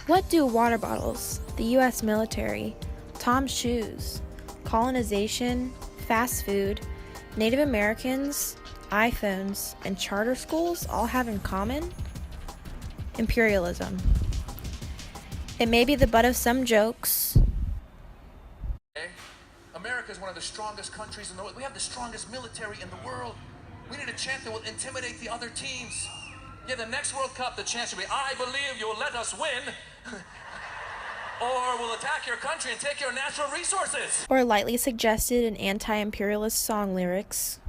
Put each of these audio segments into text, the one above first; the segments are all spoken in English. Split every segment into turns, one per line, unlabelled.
What do water bottles, the U.S. military, Tom's shoes, colonization, fast food, Native Americans, iPhones, and charter schools all have in common? Imperialism. It may be the butt of some jokes.
America is one of the strongest countries in the world. We have the strongest military in the world. We need a chant that will intimidate the other teams. Yeah, the next World Cup, the chant should be, I believe you'll let us win, or we'll attack your country and take your natural resources.
Or lightly suggested in anti-imperialist song lyrics.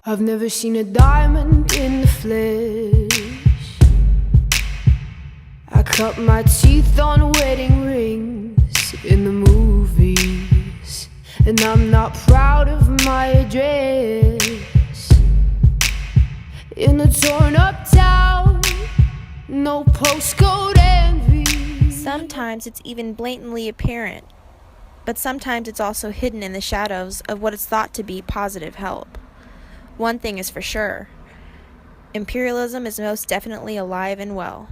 I've never seen a diamond in the flesh. I cut my teeth on wedding rings in the movies, and I'm not proud of my address. In a torn up town, no postcode envy.
Sometimes it's even blatantly apparent, but sometimes it's also hidden in the shadows of what is thought to be positive help. One thing is for sure, imperialism is most definitely alive and well.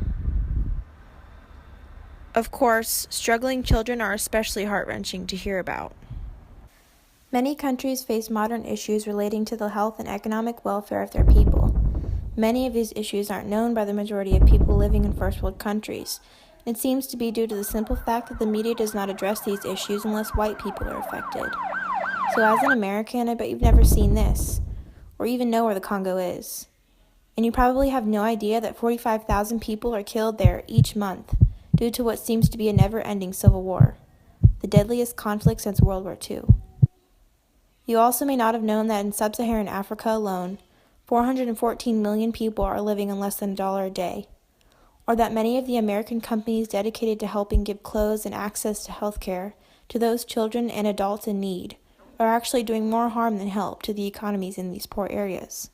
Of course, struggling children are especially heart-wrenching to hear about. Many countries face modern issues relating to the health and economic welfare of their people. Many of these issues aren't known by the majority of people living in first world countries. It seems to be due to the simple fact that the media does not address these issues unless white people are affected. So as an American, I bet you've never seen this, or even know where the Congo is. And you probably have no idea that 45,000 people are killed there each month due to what seems to be a never-ending civil war, the deadliest conflict since World War II. You also may not have known that in sub-Saharan Africa alone, 414 million people are living on less than $1 a day, or that many of the American companies dedicated to helping give clothes and access to health care to those children and adults in need are actually doing more harm than help to the economies in these poor areas.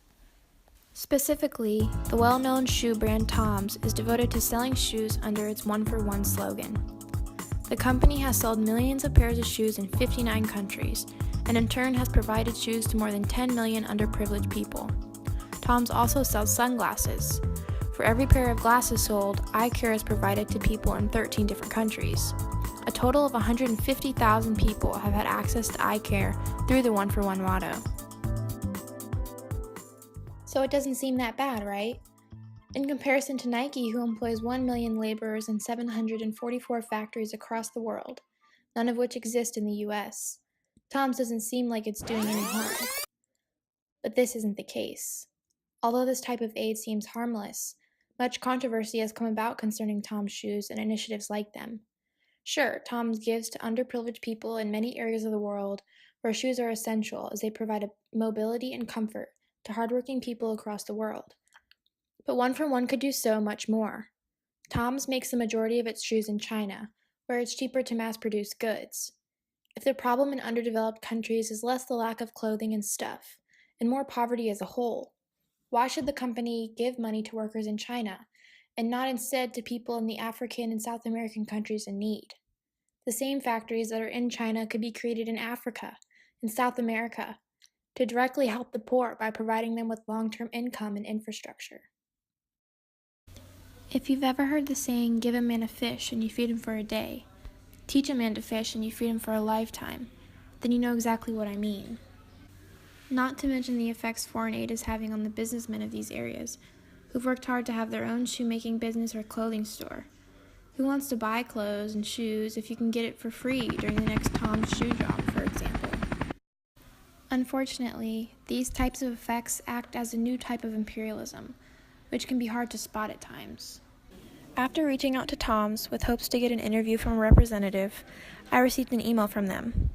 Specifically, the well-known shoe brand Tom's is devoted to selling shoes under its one-for-one slogan. The company has sold millions of pairs of shoes in 59 countries, and in turn has provided shoes to more than 10 million underprivileged people. Tom's also sells sunglasses. For every pair of glasses sold, eye care is provided to people in 13 different countries. A total of 150,000 people have had access to eye care through the one-for-one motto. So it doesn't seem that bad, right? In comparison to Nike, who employs 1 million laborers in 744 factories across the world, none of which exist in the US, Tom's doesn't seem like it's doing any harm. But this isn't the case. Although this type of aid seems harmless, much controversy has come about concerning Tom's shoes and initiatives like them. Sure, Tom's gives to underprivileged people in many areas of the world where shoes are essential as they provide mobility and comfort to hardworking people across the world. But One for One could do so much more. Tom's makes the majority of its shoes in China, where it's cheaper to mass-produce goods. If the problem in underdeveloped countries is less the lack of clothing and stuff, and more poverty as a whole, why should the company give money to workers in China, and not instead to people in the African and South American countries in need? The same factories that are in China could be created in Africa and South America to directly help the poor by providing them with long-term income and infrastructure. If you've ever heard the saying, give a man a fish and you feed him for a day, teach a man to fish and you feed him for a lifetime, then you know exactly what I mean. Not to mention the effects foreign aid is having on the businessmen of these areas, who've worked hard to have their own shoemaking business or clothing store. Who wants to buy clothes and shoes if you can get it for free during the next Tom's shoe drop, for example? Unfortunately, these types of effects act as a new type of imperialism, which can be hard to spot at times. After reaching out to Tom's with hopes to get an interview from a representative, I received an email from them.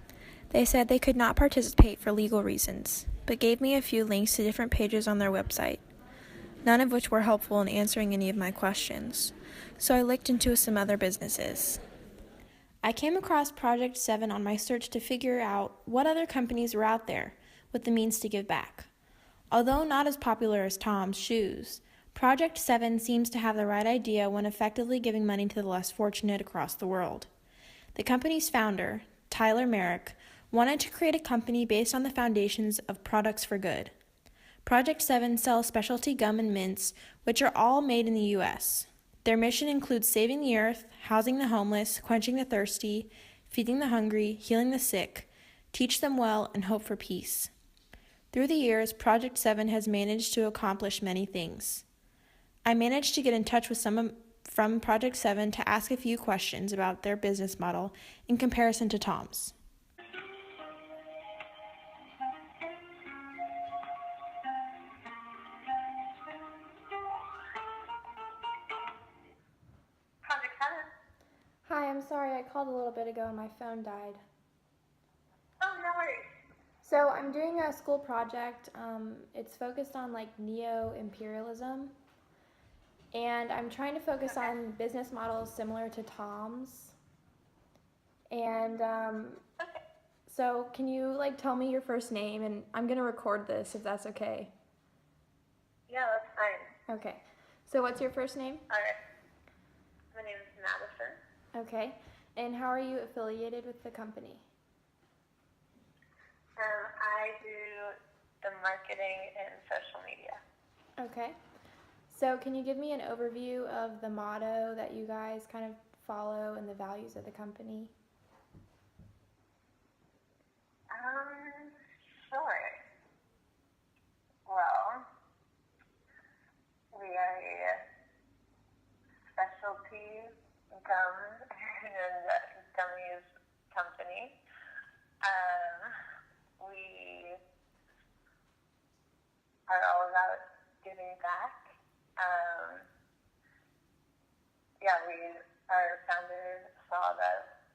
They said they could not participate for legal reasons, but gave me a few links to different pages on their website, none of which were helpful in answering any of my questions, so I looked into some other businesses. I came across Project 7 on my search to figure out what other companies were out there with the means to give back. Although not as popular as Tom's shoes, Project 7 seems to have the right idea when effectively giving money to the less fortunate across the world. The company's founder, Tyler Merrick, wanted to create a company based on the foundations of products for good. Project 7 sells specialty gum and mints, which are all made in the U.S. Their mission includes saving the earth, housing the homeless, quenching the thirsty, feeding the hungry, healing the sick, teach them well, and hope for peace. Through the years, Project 7 has managed to accomplish many things. I managed to get in touch with someone from Project 7 to ask a few questions about their business model in comparison to Tom's.
Project 7.
Hi, I'm sorry, I called a little bit ago and my phone died.
Oh, no worries.
So I'm doing a school project. It's focused on like Neo-Imperialism. And I'm trying to focus on business models similar to Tom's. And so can you like tell me your first name? And I'm going to record this if that's okay.
Yeah, that's fine.
Okay. So what's your first name?
All right. My name is Madison.
Okay. And how are you affiliated with the company?
I do the marketing and social media.
Okay. So can you give me an overview of the motto that you guys kind of follow and the values of the company?
Sure. Well, we are a specialty gum and gummies company. We are all about giving back. Our founder saw that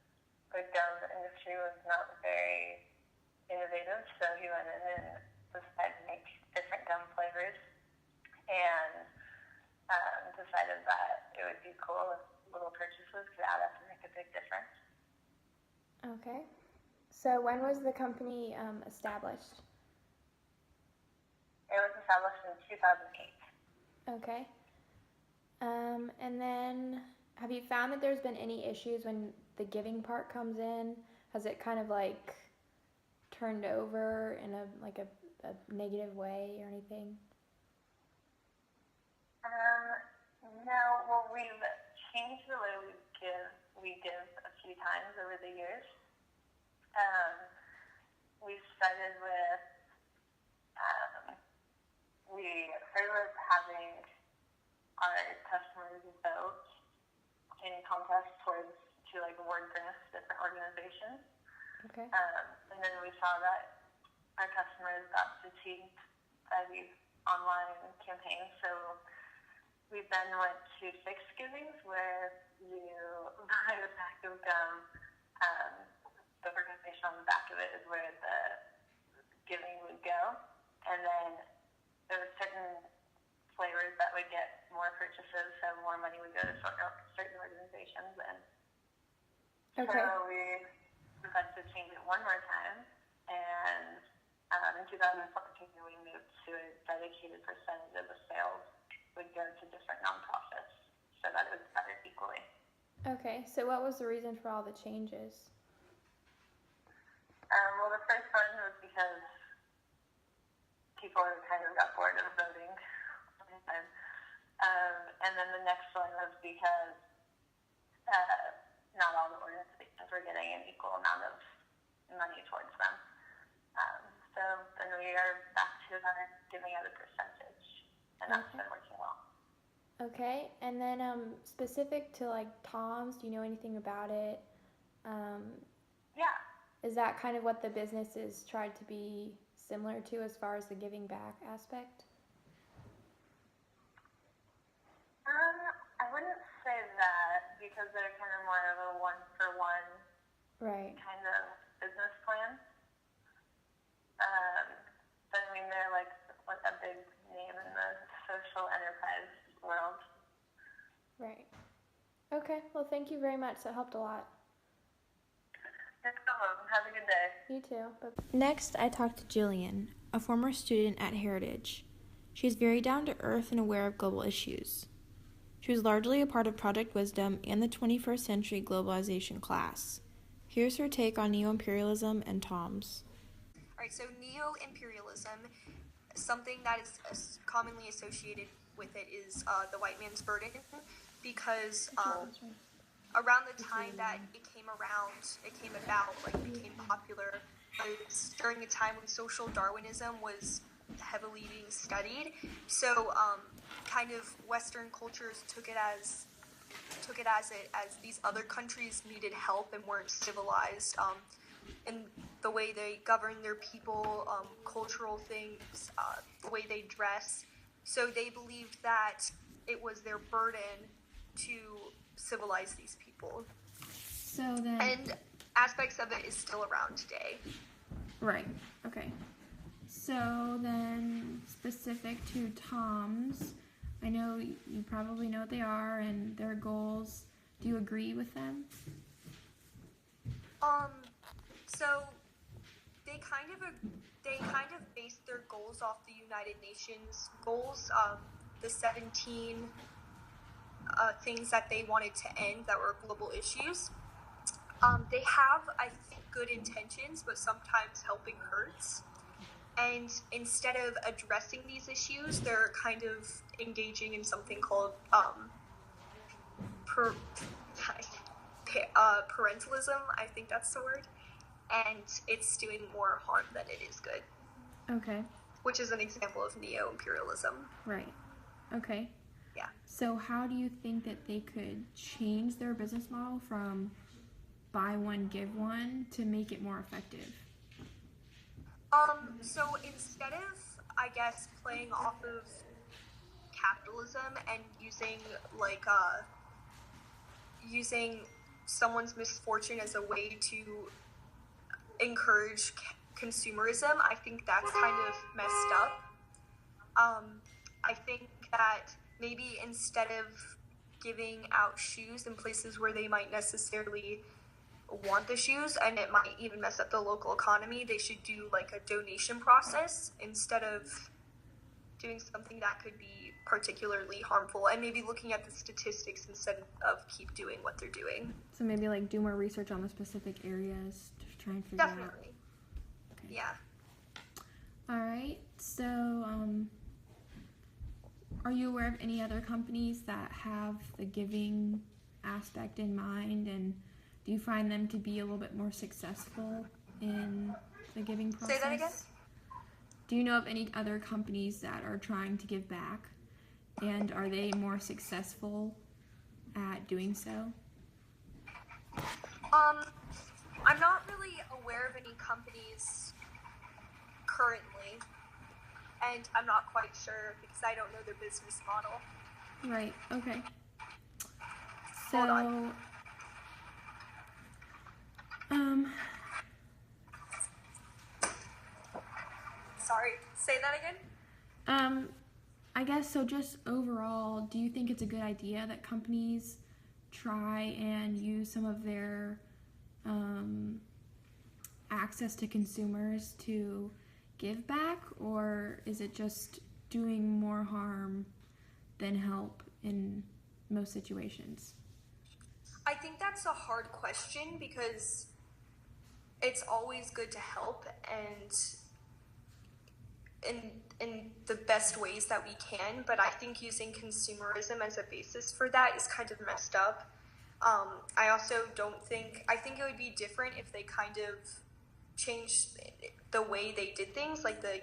the gum industry was not very innovative, so he went in and decided to make different gum flavors and decided that it would be cool if little purchases could add up and make a big difference.
Okay. So when was the company established?
It was established in 2008.
Okay. And then have you found that there's been any issues when the giving part comes in? Has it kind of like turned over in a negative way or anything?
No, well, we've changed the way we give a few times over the years. We started with, we started with having our customers vote in contests to like award grants to different organizations.
Okay.
And then we saw that our customers got fatigued by these online campaigns, so we then went to fixed givings where you buy a pack of gum. The organization on the back of it is where the giving would go, and then there were certain flavors that would get more purchases, so more money would go to certain organizations. And
Okay.
so we decided to change it one more time, and in 2014 we moved to a dedicated percentage of the sales would go to different nonprofits, so that it was divided equally.
Okay. So what was the reason for all the changes?
Well, the first one was because people kind of got bored of voting. And then the next one was because not all the organizations were getting an equal amount of money towards them. So then we are back to giving out a percentage, and that's been working well.
Okay. And then specific to like Tom's, do you know anything about it?
Yeah.
Is that kind of what the business is tried to be similar to as far as the giving back aspect?
I wouldn't say that because they're kind of more of a one-for-one kind of business plan. But I mean, they're like a big name in the social enterprise world.
Right. Okay. Well, thank you very much. That helped a lot.
You're welcome. Have a good day.
You too. Next, I talked to Jillian, a former student at Heritage. She's very down to earth and aware of global issues. She was largely a part of Project Wisdom and the 21st Century Globalization class. Here's her take on Neo-Imperialism and Tom's.
Alright, so Neo-Imperialism, something that is commonly associated with it is the white man's burden. because around the time that it came about, like became popular, was during a time when social Darwinism was heavily being studied. So kind of Western cultures took it as these other countries needed help and weren't civilized in the way they govern their people, cultural things, the way they dress. So they believed that it was their burden to civilize these people.
So then...
And aspects of it is still around today.
Right, okay. So then, specific to Toms, I know you probably know what they are and their goals. Do you agree with them?
So they kind of based their goals off the United Nations goals, the 17 things that they wanted to end that were global issues. They have, I think, good intentions, but sometimes helping hurts. And instead of addressing these issues, they're kind of engaging in something called parentalism. I think that's the word. And it's doing more harm than it is good.
Okay.
Which is an example of neo-imperialism.
Right. Okay.
Yeah.
So how do you think that they could change their business model from buy one, give one to make it more effective?
So instead of, I guess, playing off of capitalism and using someone's misfortune as a way to encourage consumerism, I think that's kind of messed up. I think that maybe instead of giving out shoes in places where they might necessarily want the shoes and it might even mess up the local economy, they should do like a donation process instead of doing something that could be particularly harmful, and maybe looking at the statistics instead of keep doing what they're doing.
So maybe like do more research on the specific areas to try and figure out.
Definitely.
Okay.
Yeah.
All right. So are you aware of any other companies that have the giving aspect in mind, and do you find them to be a little bit more successful in the giving process?
Say that again?
Do you know of any other companies that are trying to give back, and are they more successful at doing so?
I'm not really aware of any companies currently, and I'm not quite sure because I don't know their business model.
Right, okay. So,
Hold on. Sorry, say that again?
I guess so. Just overall, do you think it's a good idea that companies try and use some of their access to consumers to give back, or is it just doing more harm than help in most situations?
I think that's a hard question because it's always good to help and in the best ways that we can, but I think using consumerism as a basis for that is kind of messed up. I also I think it would be different if they kind of changed the way they did things, like the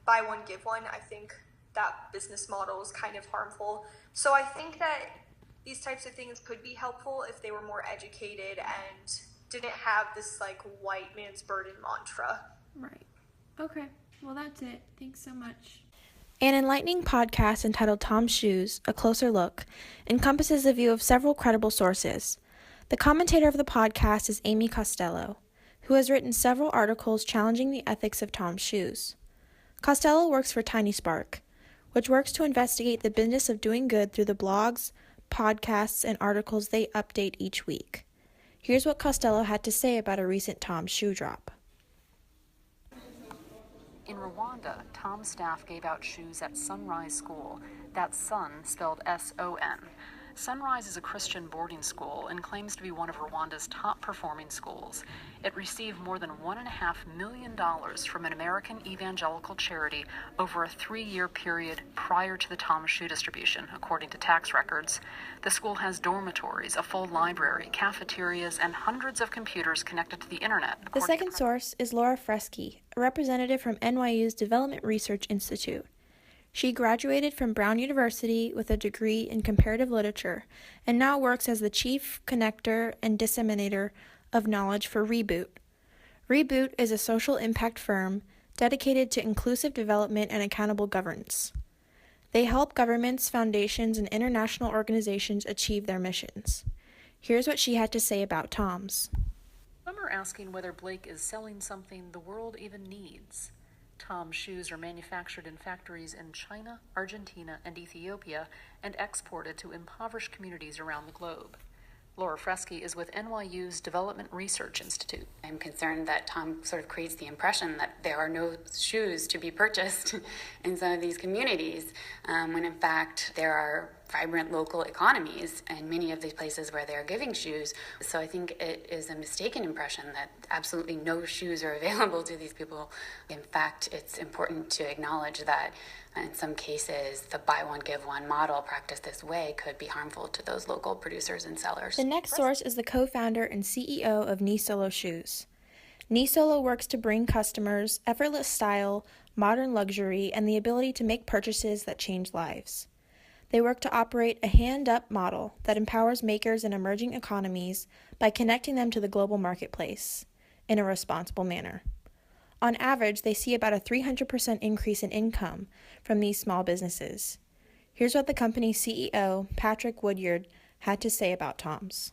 buy one, give one. I think that business model is kind of harmful. So I think that these types of things could be helpful if they were more educated and didn't have this like white man's burden mantra.
Right. Okay. Well, that's it. Thanks so much.
An enlightening podcast entitled Tom's Shoes, A Closer Look, encompasses the view of several credible sources. The commentator of the podcast is Amy Costello, who has written several articles challenging the ethics of Tom's Shoes. Costello works for Tiny Spark, which works to investigate the business of doing good through the blogs, podcasts, and articles they update each week. Here's what Costello had to say about a recent Tom's shoe drop.
In Rwanda, Tom's staff gave out shoes at Sunrise School. That's Sun spelled S-O-N. Sunrise is a Christian boarding school and claims to be one of Rwanda's top-performing schools. It received more than $1.5 million from an American evangelical charity over a 3-year period prior to the Tom shoe distribution, according to tax records. The school has dormitories, a full library, cafeterias, and hundreds of computers connected to the internet.
The second source is Laura Fresky, a representative from NYU's Development Research Institute. She graduated from Brown University with a degree in comparative literature and now works as the chief connector and disseminator of knowledge for Reboot. Reboot is a social impact firm dedicated to inclusive development and accountable governance. They help governments, foundations, and international organizations achieve their missions. Here's what she had to say about Tom's.
Some are asking whether Blake is selling something the world even needs. Tom's shoes are manufactured in factories in China, Argentina, and Ethiopia and exported to impoverished communities around the globe. Laura Fresky is with NYU's Development Research Institute.
I'm concerned that Tom sort of creates the impression that there are no shoes to be purchased in some of these communities, when in fact there are vibrant local economies in many of these places where they're giving shoes. So I think it is a mistaken impression that absolutely no shoes are available to these people. In fact, it's important to acknowledge that in some cases, the buy one, give one model practiced this way could be harmful to those local producers and sellers.
The next source is the co-founder and CEO of Knee Solo Shoes. Knee Solo works to bring customers effortless style, modern luxury, and the ability to make purchases that change lives. They work to operate a hand-up model that empowers makers in emerging economies by connecting them to the global marketplace in a responsible manner. On average, they see about a 300% increase in income from these small businesses. Here's what the company's CEO, Patrick Woodyard, had to say about Tom's.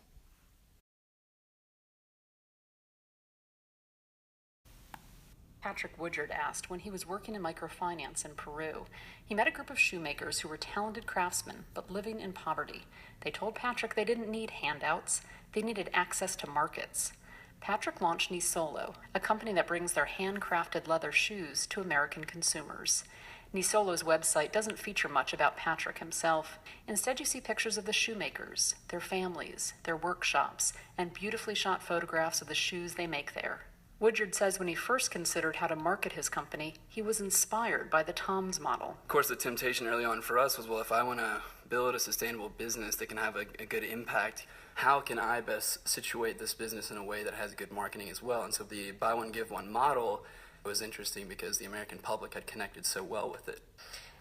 Patrick Woodyard asked when he was working in microfinance in Peru. He met a group of shoemakers who were talented craftsmen, but living in poverty. They told Patrick they didn't need handouts, they needed access to markets. Patrick launched Knee Solo, a company that brings their handcrafted leather shoes to American consumers. Knee Solo's website doesn't feature much about Patrick himself. Instead, you see pictures of the shoemakers, their families, their workshops, and beautifully shot photographs of the shoes they make there. Woodyard says when he first considered how to market his company, he was inspired by the Tom's model.
Of course, the temptation early on for us was, well, if I want to build a sustainable business that can have a good impact, how can I best situate this business in a way that has good marketing as well? And so the buy one, give one model was interesting because the American public had connected so well with it.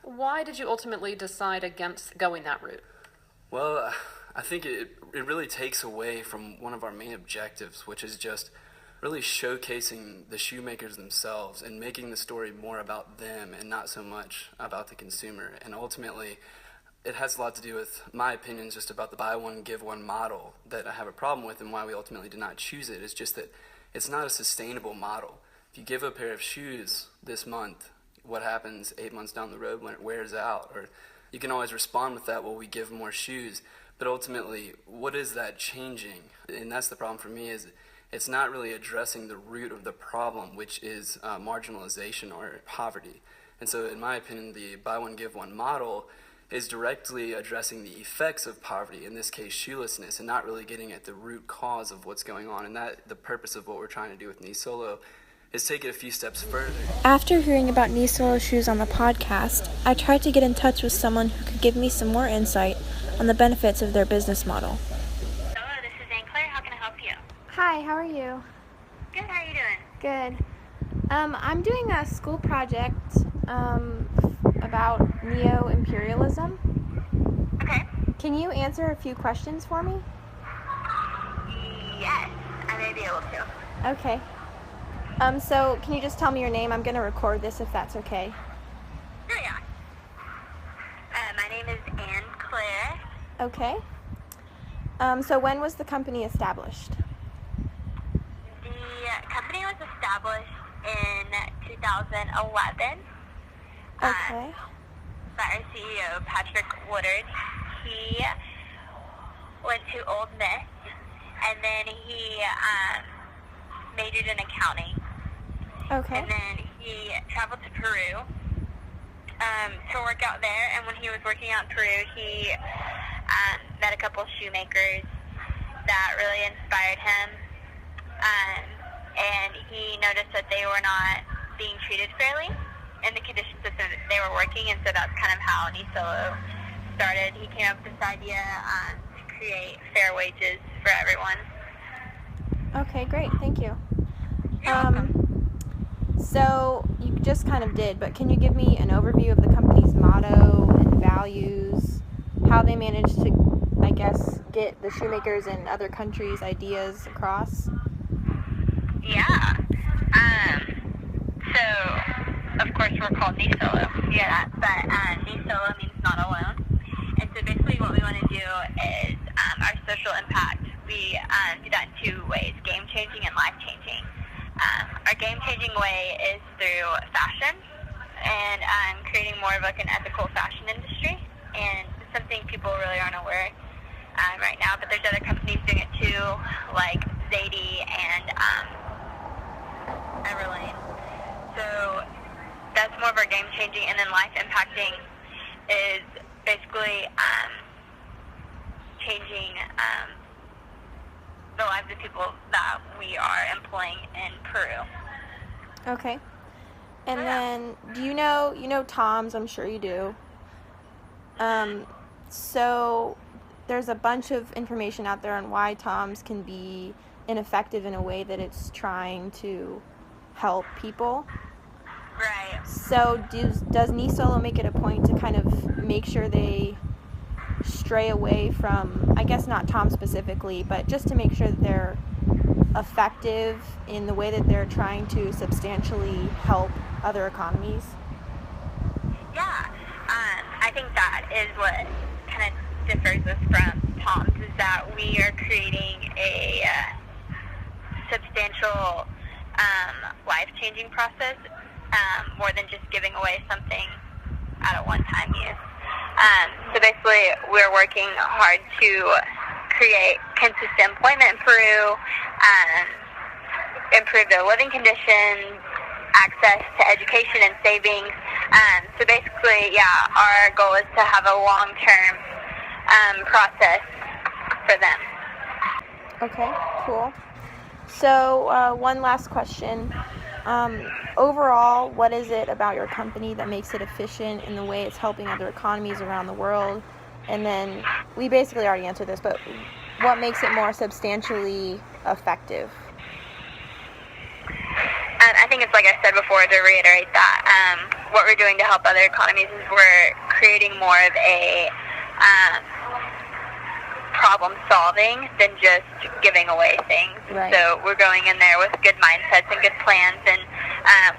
Why did you ultimately decide against going that route?
Well, I think it really takes away from one of our main objectives, which is just really showcasing the shoemakers themselves and making the story more about them and not so much about the consumer. And ultimately, it has a lot to do with my opinions just about the buy one, give one model that I have a problem with, and why we ultimately did not choose it. It's just that it's not a sustainable model. If you give a pair of shoes this month, what happens 8 months down the road when it wears out? Or you can always respond with that, well, we give more shoes. But ultimately, what is that changing? And that's the problem for me, is it's not really addressing the root of the problem, which is marginalization or poverty. And so in my opinion, the buy one, give one model is directly addressing the effects of poverty, in this case shoelessness, and not really getting at the root cause of what's going on. And that the purpose of what we're trying to do with Knee Solo is take it a few steps further.
After hearing about Knee Solo shoes on the podcast, I tried to get in touch with someone who could give me some more insight on the benefits of their business model.
Hello, this is Anne Claire. How can I help you?
Hi, how are you?
Good, how are you doing?
Good. I'm doing a school project about Neo-Imperialism.
Okay.
Can you answer a few questions for me?
Yes, I may be able to.
Okay. So can you just tell me your name? I'm going to record this if that's okay.
Sure, yeah. My name is Anne Claire.
Okay. So when was the company established?
The company was established in 2011.
Okay.
By our CEO, Patrick Woodard. He went to Old Miss, and then he majored in accounting.
Okay.
And then he traveled to Peru to work out there, and when he was working out in Peru, he met a couple shoemakers that really inspired him, and he noticed that they were not being treated fairly in the conditions that they were working, and so that's kind of how Neo started. He came up with this idea to create fair wages for everyone.
Okay, great. Thank you.
You're welcome.
So you just kind of did, but can you give me an overview of the company's motto and values, how they managed to, I guess, get the shoemakers in other countries' ideas across?
Yeah. So, of course, we're called Neo. Yeah, but Neo means not alone. And so basically what we want to do is our social impact. We do that in two ways, game-changing and life-changing. Our game-changing way is through fashion and creating more of like an ethical fashion industry. And it's something people really aren't aware right now, but there's other companies doing it too, like Zadie and Everlane. So that's more of our game-changing, and then life-impacting is basically changing the lives of people that we are employing in Peru.
Okay. And then, do you know Tom's? I'm sure you do. So there's a bunch of information out there on why Tom's can be ineffective in a way that it's trying to help people.
Right.
So does Neo make it a point to kind of make sure they stray away from, I guess not Tom specifically, but just to make sure that they're effective in the way that they're trying to substantially help other economies?
Yeah. I think that is what kind of differs us from Tom's, is that we are creating a substantial life-changing process more than just giving away something at a one-time use. So basically, we're working hard to create consistent employment in Peru, improve their living conditions, access to education and savings. So basically, yeah, our goal is to have a long-term process for them.
Okay, cool. So one last question. Overall, what is it about your company that makes it efficient in the way it's helping other economies around the world? And then, we basically already answered this, but what makes it more substantially effective?
I think it's like I said before, to reiterate that what we're doing to help other economies is we're creating more of a problem solving than just giving away things.
Right.
So we're going in there with good mindsets and good plans, and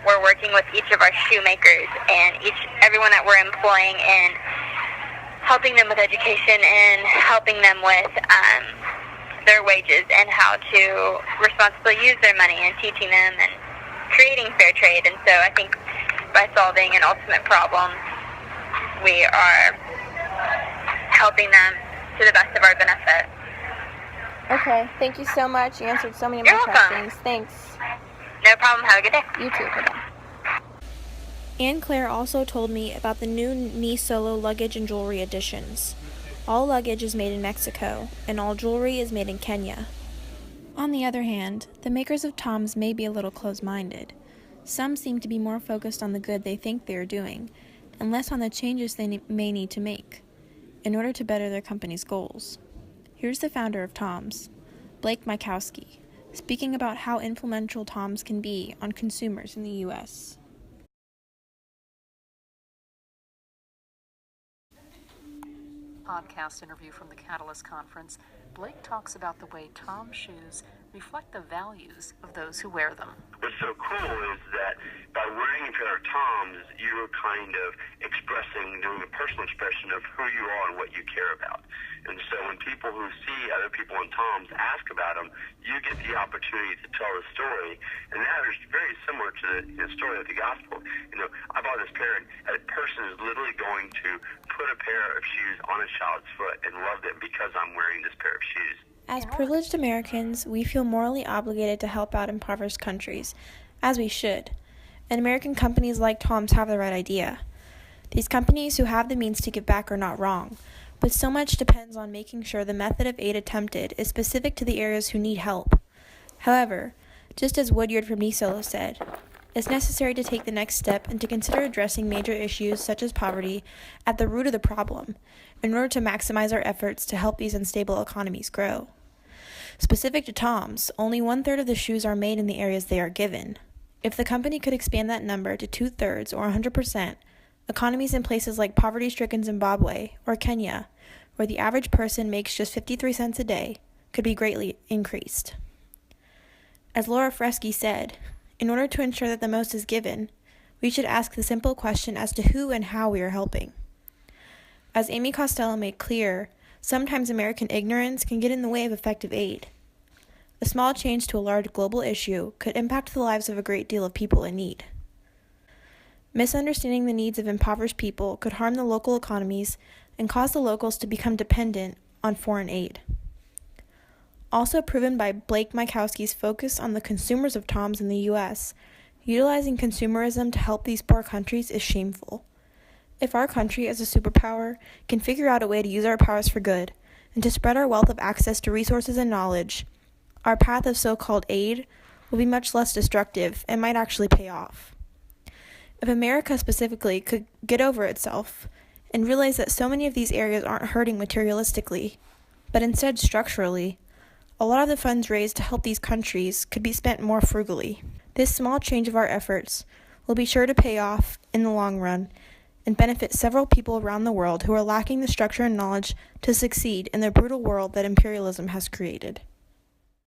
we're working with each of our shoemakers and everyone that we're employing, and helping them with education and helping them with their wages and how to responsibly use their money, and teaching them and creating fair trade. And so I think by solving an ultimate problem, we are helping them to the best of our benefit.
Okay, thank you so much. You answered so many of
You're
my
welcome.
questions. Thanks.
No problem. Have a good day.
You too. Bye-bye.
Anne Claire also told me about the new Neo luggage and jewelry editions. All luggage is made in Mexico, and all jewelry is made in Kenya. On the other hand, the makers of Tom's may be a little close-minded. Some seem to be more focused on the good they think they are doing, and less on the changes they may need to make in order to better their company's goals. Here's the founder of Tom's, Blake Mykowski, speaking about how influential Tom's can be on consumers in the U.S.
Podcast interview from the Catalyst Conference, Blake talks about the way Tom's shoes reflect the values of those who wear them.
What's so cool is that by wearing a pair of Toms, you're kind of doing a personal expression of who you are and what you care about. And so when people who see other people in Toms ask about them, you get the opportunity to tell the story. And that is very similar to the story of the gospel. I bought this pair, and a person is literally going to put a pair of shoes on a child's foot and love them because I'm wearing this pair of shoes.
As privileged Americans, we feel morally obligated to help out impoverished countries, as we should. And American companies like Tom's have the right idea. These companies who have the means to give back are not wrong, But so much depends on making sure the method of aid attempted is specific to the areas who need help. However, just as Woodyard from NISO said, it's necessary to take the next step and to consider addressing major issues such as poverty at the root of the problem in order to maximize our efforts to help these unstable economies grow. Specific to Tom's, only 1/3 of the shoes are made in the areas they are given. If the company could expand that number to 2/3 or 100%, economies in places like poverty-stricken Zimbabwe or Kenya, where the average person makes just 53 cents a day, could be greatly increased. As Laura Fresky said, in order to ensure that the most is given, we should ask the simple question as to who and how we are helping. As Amy Costello made clear, sometimes American ignorance can get in the way of effective aid. A small change to a large global issue could impact the lives of a great deal of people in need. Misunderstanding the needs of impoverished people could harm the local economies and cause the locals to become dependent on foreign aid. Also proven by Blake Mykowski's focus on the consumers of Toms in the U.S., utilizing consumerism to help these poor countries is shameful. If our country as a superpower can figure out a way to use our powers for good and to spread our wealth of access to resources and knowledge, our path of so-called aid will be much less destructive and might actually pay off. If America specifically could get over itself and realize that so many of these areas aren't hurting materialistically, but instead structurally, a lot of the funds raised to help these countries could be spent more frugally. This small change of our efforts will be sure to pay off in the long run and benefit several people around the world who are lacking the structure and knowledge to succeed in the brutal world that imperialism has created.